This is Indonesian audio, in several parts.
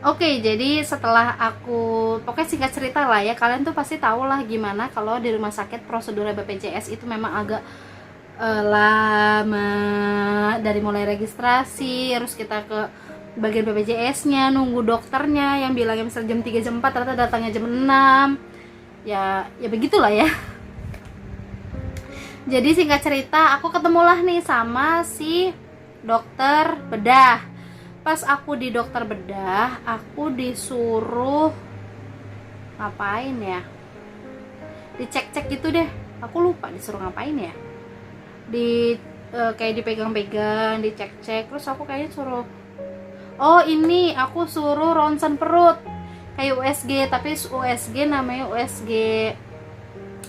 Oke, jadi setelah aku, pokoknya singkat cerita lah ya, kalian tuh pasti tahu lah gimana kalau di rumah sakit prosedur BPJS itu memang agak lama, dari mulai registrasi, terus kita ke bagian BPJS-nya, nunggu dokternya yang bilangnya misal jam 3 jam 4 ternyata datangnya jam 6. Ya begitulah ya. Jadi singkat cerita, aku ketemulah nih sama si dokter bedah. Pas aku di dokter bedah, aku disuruh ngapain ya? Dicek-cek gitu deh. Aku lupa disuruh ngapain ya. Kayak dipegang-pegang, dicek-cek. Terus aku kayaknya suruh, oh ini aku suruh ronsen perut. Kayak USG, tapi USG namanya USG.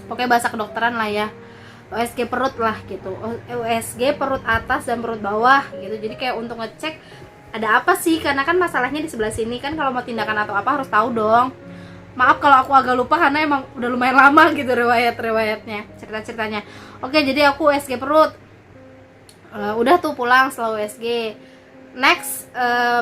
Pokoknya bahasa kedokteran lah ya. USG perut lah gitu. USG perut atas dan perut bawah gitu. Jadi kayak untuk ngecek ada apa sih, karena kan masalahnya di sebelah sini kan, kalau mau tindakan atau apa harus tahu dong. Maaf kalau aku agak lupa karena emang udah lumayan lama gitu riwayatnya, cerita-ceritanya. Oke, jadi aku USG perut. Udah tuh pulang setelah USG. Next,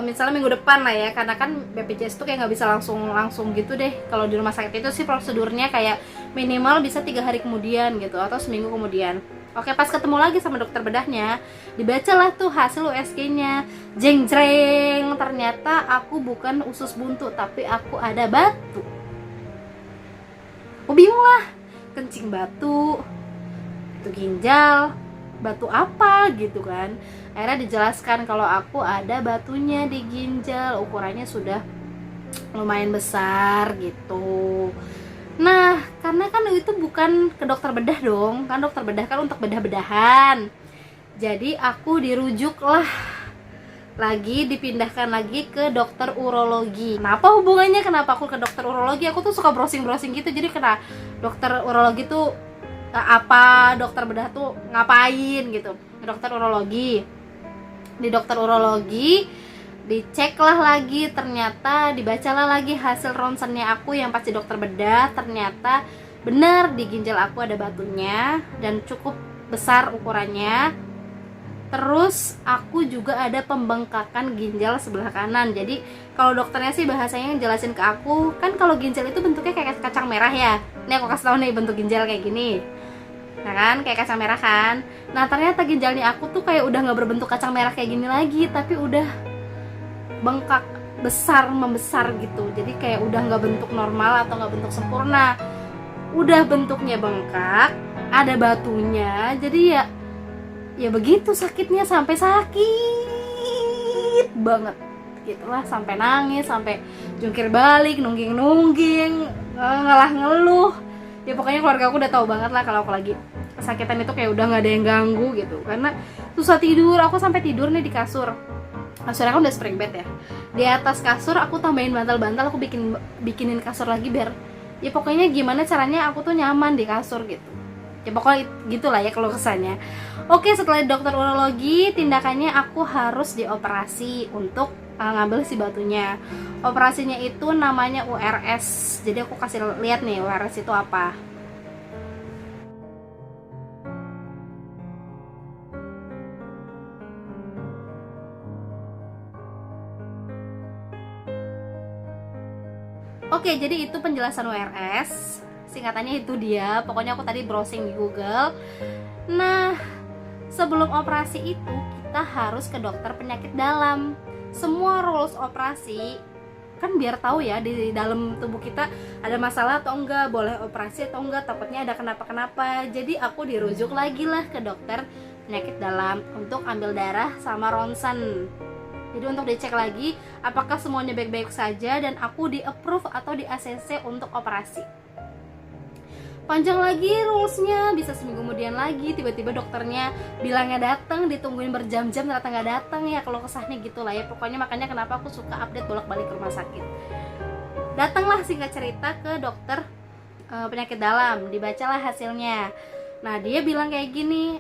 misalnya minggu depan lah ya, karena kan BPJS tuh kayak nggak bisa langsung gitu deh. Kalau di rumah sakit itu sih prosedurnya kayak minimal bisa 3 hari kemudian gitu, atau seminggu kemudian. Oke, pas ketemu lagi sama dokter bedahnya, dibacalah tuh hasil USG-nya. Jeng jreng, ternyata aku bukan usus buntu, tapi aku ada batu. Aku bingung lah, kencing batu, itu ginjal, batu apa gitu kan. Akhirnya dijelaskan kalau aku ada batunya di ginjal, ukurannya sudah lumayan besar gitu. Nah, karena kan itu bukan ke dokter bedah dong, kan dokter bedah kan untuk bedah-bedahan. Jadi aku dirujuk lah lagi, dipindahkan lagi ke dokter urologi. Kenapa hubungannya, kenapa aku ke dokter urologi? Aku tuh suka browsing-browsing gitu, jadi kena dokter urologi tuh apa, dokter bedah tuh ngapain gitu. Dokter urologi. Di dokter urologi diceklah lagi, ternyata dibacalah lagi hasil ronsennya aku yang pasti dokter bedah. Ternyata benar di ginjal aku ada batunya dan cukup besar ukurannya. Terus aku juga ada pembengkakan ginjal sebelah kanan. Jadi kalau dokternya sih bahasanya jelasin ke aku, kan kalau ginjal itu bentuknya kayak kacang merah ya. Ini aku kasih tau nih bentuk ginjal kayak gini. Nah kan, kayak kacang merah kan. Nah ternyata ginjalnya aku tuh kayak udah gak berbentuk kacang merah kayak gini lagi, tapi udah bengkak, besar, membesar gitu. Jadi kayak udah gak bentuk normal atau gak bentuk sempurna, udah bentuknya bengkak, ada batunya. Jadi ya begitu sakitnya, sampai sakit banget gitulah, sampai nangis, sampai jungkir balik, nungging ngalah ngeluh. Ya pokoknya keluarga aku udah tahu banget lah kalau aku lagi kesakitan itu kayak udah nggak ada yang ganggu gitu, karena susah tidur. Aku sampai tidur nih di kasurnya kan udah spring bed ya, di atas kasur aku tambahin bantal-bantal, aku bikinin kasur lagi biar ya pokoknya gimana caranya aku tuh nyaman di kasur gitu. Ya pokoknya gitulah ya kalau kesannya. Oke, setelah dokter urologi, tindakannya aku harus dioperasi untuk ngambil si batunya. Operasinya itu namanya URS. Jadi aku kasih lihat nih URS itu apa. Oke, jadi itu penjelasan URS. Singkatannya itu dia. Pokoknya aku tadi browsing di Google. Nah, sebelum operasi itu kita harus ke dokter penyakit dalam. Semua rules operasi kan biar tahu ya di dalam tubuh kita ada masalah atau enggak, boleh operasi atau enggak, takutnya ada kenapa-kenapa. Jadi aku dirujuk lagi lah ke dokter penyakit dalam untuk ambil darah sama ronsen. Jadi untuk dicek lagi apakah semuanya baik-baik saja dan aku di approve atau di ACC untuk operasi. Panjang lagi rulesnya, bisa seminggu kemudian lagi tiba-tiba dokternya bilangnya datang, ditungguin berjam-jam ternyata nggak datang. Ya kalau kesahnya gitu lah ya. Pokoknya makanya kenapa aku suka update bolak-balik ke rumah sakit. Datanglah singkat cerita ke dokter penyakit dalam, dibacalah hasilnya. Nah dia bilang kayak gini,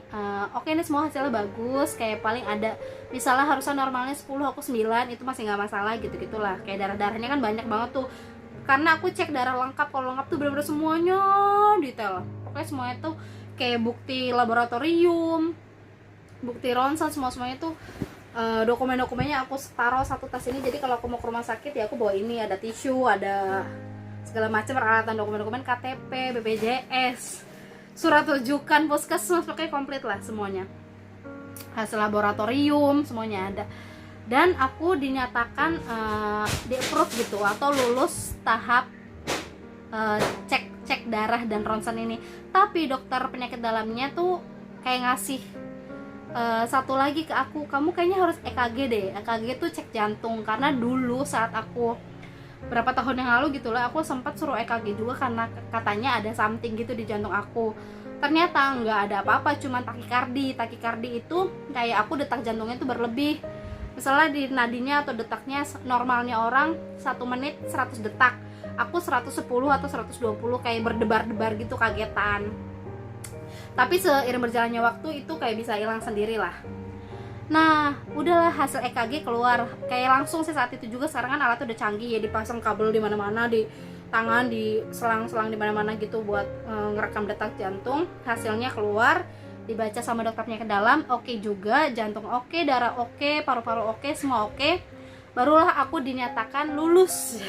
oke ini semua hasilnya bagus, kayak paling ada misalnya harusnya normalnya 10, aku 9, itu masih nggak masalah gitu-gitulah. Kayak darah-darahnya kan banyak banget tuh, karena aku cek darah lengkap. Kalau lengkap tuh bener-bener semuanya detail, pokoknya semuanya tuh kayak bukti laboratorium, bukti ronsen, semuanya tuh Dokumen-dokumennya aku taruh satu tas ini, jadi kalau aku mau ke rumah sakit ya aku bawa ini, ada tisu, ada segala macam peralatan, dokumen-dokumen KTP, BPJS, surat rujukan puskesmas, pokoknya komplit lah semuanya, hasil laboratorium semuanya ada. Dan aku dinyatakan di approve gitu atau lulus tahap cek darah dan ronsen ini. Tapi dokter penyakit dalamnya tuh kayak ngasih satu lagi ke aku, kamu kayaknya harus EKG deh. EKG tuh cek jantung, karena dulu saat aku berapa tahun yang lalu gitu lah, aku sempat suruh EKG juga karena katanya ada something gitu di jantung aku. Ternyata nggak ada apa-apa, cuma takikardi. Takikardi itu kayak aku detak jantungnya tuh berlebih. Misalnya di nadinya atau detaknya normalnya orang 1 menit 100 detak, aku 110 atau 120, kayak berdebar-debar gitu, kagetan. Tapi seiring berjalannya waktu itu kayak bisa hilang sendiri lah. Nah, udahlah, hasil EKG keluar. Kayak langsung sih saat itu juga. Sekarang kan alat udah canggih ya, dipasang kabel di mana-mana, di tangan, di selang-selang di mana-mana gitu buat ngerekam detak jantung. Hasilnya keluar, dibaca sama dokternya ke dalam, oke juga, jantung oke, darah oke, paru-paru oke, semua oke. Barulah aku dinyatakan lulus.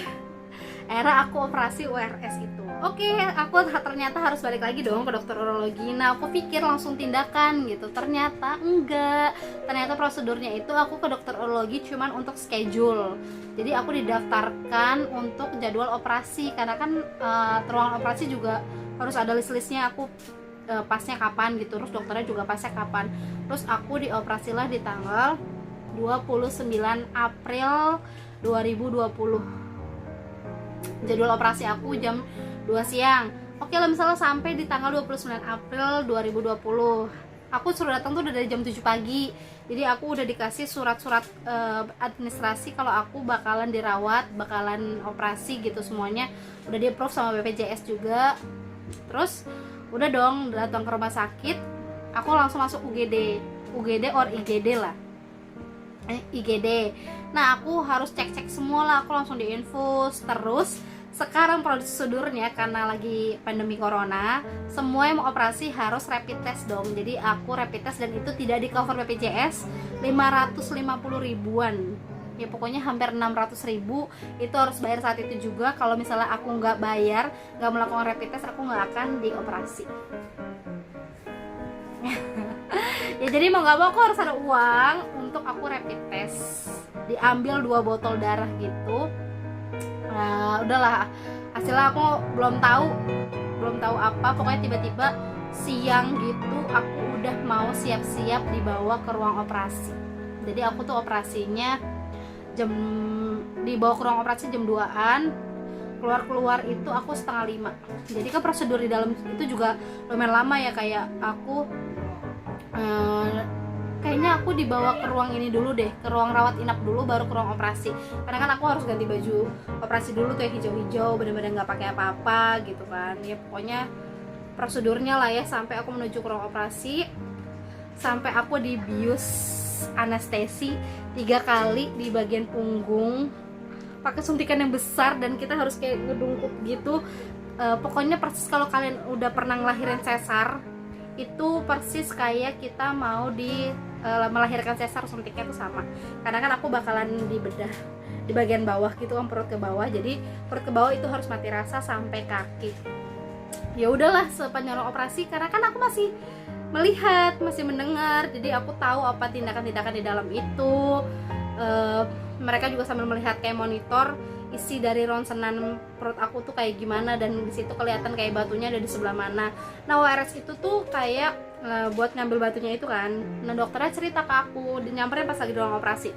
Era aku operasi URS itu. Oke, aku ternyata harus balik lagi dong ke dokter urologi. Nah, aku pikir langsung tindakan gitu. Ternyata enggak. Ternyata prosedurnya itu aku ke dokter urologi cuman untuk schedule. Jadi aku didaftarkan untuk jadwal operasi, karena kan ruangan operasi juga harus ada list-listnya, aku pasnya kapan gitu. Terus dokternya juga pasnya kapan. Terus aku dioperasilah di tanggal 29 April 2020. Jadwal operasi aku jam 2 siang. Oke lah, misalnya sampai di tanggal 29 April 2020. Aku suruh datang tuh udah dari jam 7 pagi. Jadi aku udah dikasih surat-surat administrasi kalau aku bakalan dirawat, bakalan operasi gitu semuanya. Udah di-approve sama BPJS juga. Terus udah dong datang ke rumah sakit. Aku langsung masuk UGD. UGD or IGD lah. IGD. Nah, aku harus cek-cek semua lah, aku langsung diinfus. Terus sekarang prosedurnya karena lagi pandemi corona, semua yang mau operasi harus rapid test dong. Jadi aku rapid test dan itu tidak di cover BPJS, 550 ribuan. Ya pokoknya hampir 600 ribu itu harus bayar saat itu juga. Kalau misalnya aku nggak bayar, nggak melakukan rapid test, aku nggak akan dioperasi. Ya jadi mau nggak mau aku harus ada uang untuk aku rapid test. Diambil 2 botol darah gitu. Nah, udahlah, hasilnya aku belum tahu apa. Pokoknya tiba-tiba siang gitu aku udah mau siap-siap dibawa ke ruang operasi. Jadi aku tuh operasinya dibawa ke ruang operasi jam 2-an. Keluar itu aku 4:30. Jadi kan prosedur di dalam itu juga lumayan lama ya, kayak aku kayaknya aku dibawa ke ruang ini dulu deh, ke ruang rawat inap dulu baru ke ruang operasi. Karena kan aku harus ganti baju operasi dulu tuh yang hijau-hijau, bener-bener nggak pakai apa-apa gitu kan. Ya pokoknya prosedurnya lah ya, sampai aku menuju ke ruang operasi, sampai aku dibius anestesi 3 kali di bagian punggung, pakai suntikan yang besar dan kita harus kayak ngedungkuk gitu. Pokoknya persis kalau kalian udah pernah ngelahirin sesar, itu persis kayak kita mau melahirkan sesar, suntiknya itu sama. Karena kan aku bakalan dibedah di bagian bawah gitu kan, perut ke bawah. Jadi perut ke bawah itu harus mati rasa sampai kaki. Ya udahlah, sepanjang operasi karena kan aku masih melihat, masih mendengar, jadi aku tahu apa tindakan-tindakan di dalam itu. Mereka juga sambil melihat kayak monitor isi dari ronsenan perut aku tuh kayak gimana, dan di situ kelihatan kayak batunya ada di sebelah mana. Nah, URS itu tuh kayak buat ngambil batunya itu kan. Nah, dokternya cerita ke aku, nyamperin pas lagi di ruang operasi.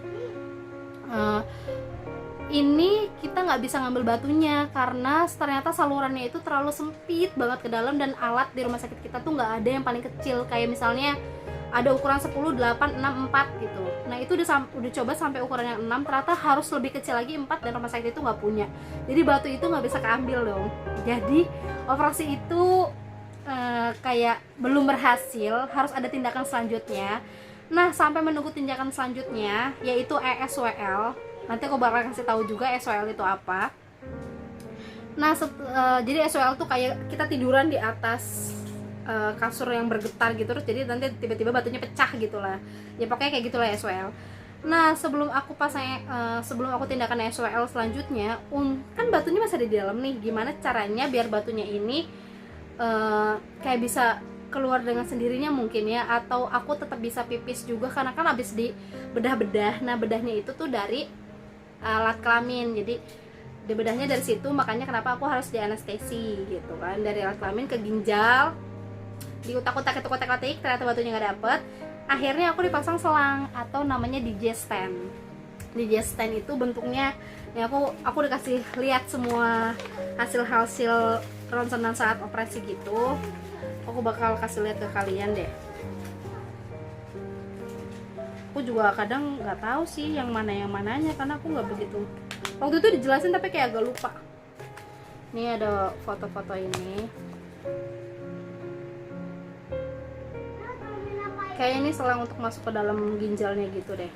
Ini kita nggak bisa ngambil batunya karena ternyata salurannya itu terlalu sempit banget ke dalam, dan alat di rumah sakit kita tuh nggak ada yang paling kecil, kayak misalnya ada ukuran 10, 8, 6, 4 gitu. Nah itu udah coba sampai ukuran yang 6, ternyata harus lebih kecil lagi 4, dan rumah sakit itu nggak punya. Jadi batu itu nggak bisa keambil dong. Jadi operasi itu kayak belum berhasil, harus ada tindakan selanjutnya. Nah sampai menunggu tindakan selanjutnya yaitu ESWL. Nanti aku bakal kasih tahu juga ESWL itu apa. Nah jadi ESWL tuh kayak kita tiduran di atas kasur yang bergetar gitu, terus jadi nanti tiba-tiba batunya pecah gitu lah. Ya pokoknya kayak gitulah ESWL. Nah, sebelum aku tindakan SWL selanjutnya, kan batunya masih ada di dalam nih. Gimana caranya biar batunya ini kayak bisa keluar dengan sendirinya mungkin ya, atau aku tetap bisa pipis juga karena kan habis di bedah-bedah. Nah, bedahnya itu tuh dari alat kelamin. Jadi di bedahnya dari situ, makanya kenapa aku harus di anestesi gitu kan. Dari alat kelamin ke ginjal, diutak-utak ketuk-ketuk, ternyata batunya nggak dapet. Akhirnya aku dipasang selang atau namanya digestan. Digestan itu bentuknya ya, aku dikasih lihat semua hasil ronsenan saat operasi gitu. Aku bakal kasih lihat ke kalian deh. Aku juga kadang nggak tahu sih yang mananya karena aku nggak begitu. Waktu itu dijelasin tapi kayak agak lupa. Ini ada foto-foto ini. Kayak ini selang untuk masuk ke dalam ginjalnya gitu deh.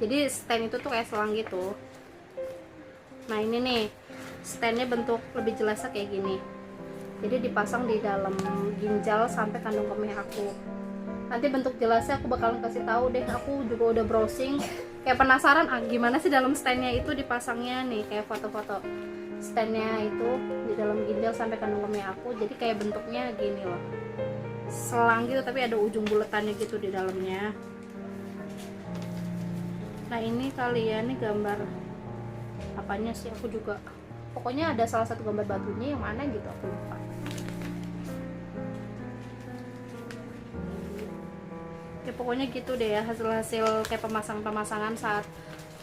Jadi stand itu tuh kayak selang gitu. Nah ini nih, standnya bentuk lebih jelasnya kayak gini. Jadi dipasang di dalam ginjal sampai kandung kemih aku. Nanti bentuk jelasnya aku bakalan kasih tahu deh. Aku juga udah browsing, kayak penasaran gimana sih dalam standnya itu dipasangnya nih, kayak foto-foto standnya itu di dalam ginjal sampai kandung kemih aku. Jadi kayak bentuknya gini loh, selang gitu tapi ada ujung buletannya gitu di dalamnya. Nah ini kalian nih gambar apanya sih, aku juga pokoknya ada salah satu gambar batunya yang mana gitu aku lupa. Ya pokoknya gitu deh ya hasil-hasil kayak pemasangan saat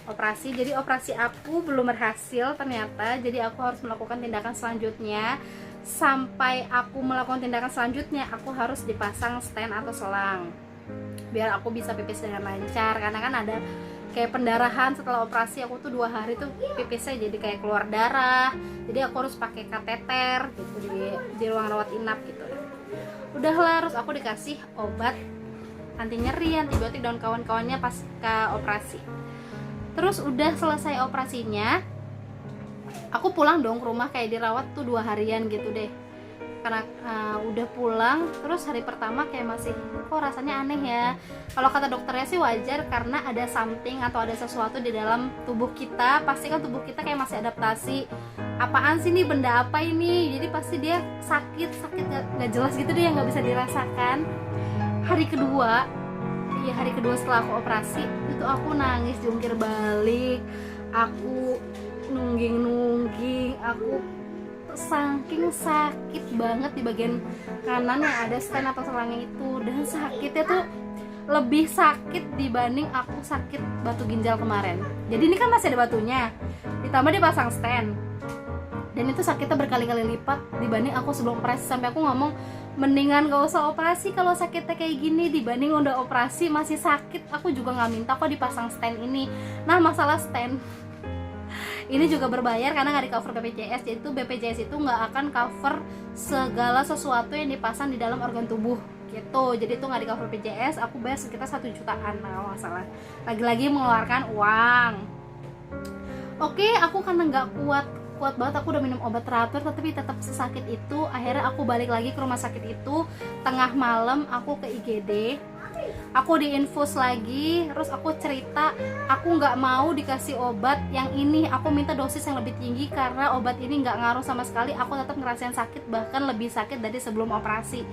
operasi. Jadi operasi aku belum berhasil ternyata, jadi aku harus melakukan tindakan selanjutnya. Sampai aku melakukan tindakan selanjutnya, aku harus dipasang stand atau selang biar aku bisa pipis dengan lancar, karena kan ada kayak pendarahan setelah operasi. Aku tuh 2 hari tuh pipisnya jadi kayak keluar darah, jadi aku harus pakai kateter gitu di ruang rawat inap gitu. Udahlah, harus aku dikasih obat anti nyeri, antibiotik dan kawan-kawannya pasca operasi. Terus udah selesai operasinya, aku pulang dong ke rumah, kayak dirawat tuh 2 harian gitu deh. Karena udah pulang, terus hari pertama kayak masih kok rasanya aneh ya. Kalau kata dokternya sih wajar karena ada something atau ada sesuatu di dalam tubuh kita. Pasti kan tubuh kita kayak masih adaptasi. Apaan sih nih, benda apa ini? Jadi pasti dia sakit nggak jelas gitu deh, yang nggak bisa dirasakan. Hari kedua setelah aku operasi itu aku nangis jungkir balik, aku nungging, aku saking sakit banget di bagian kanan yang ada stand atau selangnya itu, dan sakitnya tuh lebih sakit dibanding aku sakit batu ginjal kemarin. Jadi ini kan masih ada batunya, ditambah dipasang stand, dan itu sakitnya berkali-kali lipat dibanding aku sebelum operasi. Sampai aku ngomong mendingan gak usah operasi kalau sakitnya kayak gini dibanding udah operasi masih sakit. Aku juga nggak minta kok dipasang stand ini. Nah masalah stand ini juga berbayar karena nggak di cover BPJS. Jadi itu BPJS itu nggak akan cover segala sesuatu yang dipasang di dalam organ tubuh gitu. Jadi itu nggak di cover BPJS. Aku bayar sekitar 1 jutaan kalau nggak salah. Lagi-lagi mengeluarkan uang. Oke, aku karena nggak kuat banget, aku udah minum obat teratur tapi tetap sesakit itu. Akhirnya aku balik lagi ke rumah sakit itu. Tengah malam aku ke IGD, aku diinfus lagi. Terus aku cerita aku nggak mau dikasih obat yang ini, aku minta dosis yang lebih tinggi karena obat ini nggak ngaruh sama sekali. Aku tetap ngerasain sakit, bahkan lebih sakit dari sebelum operasi.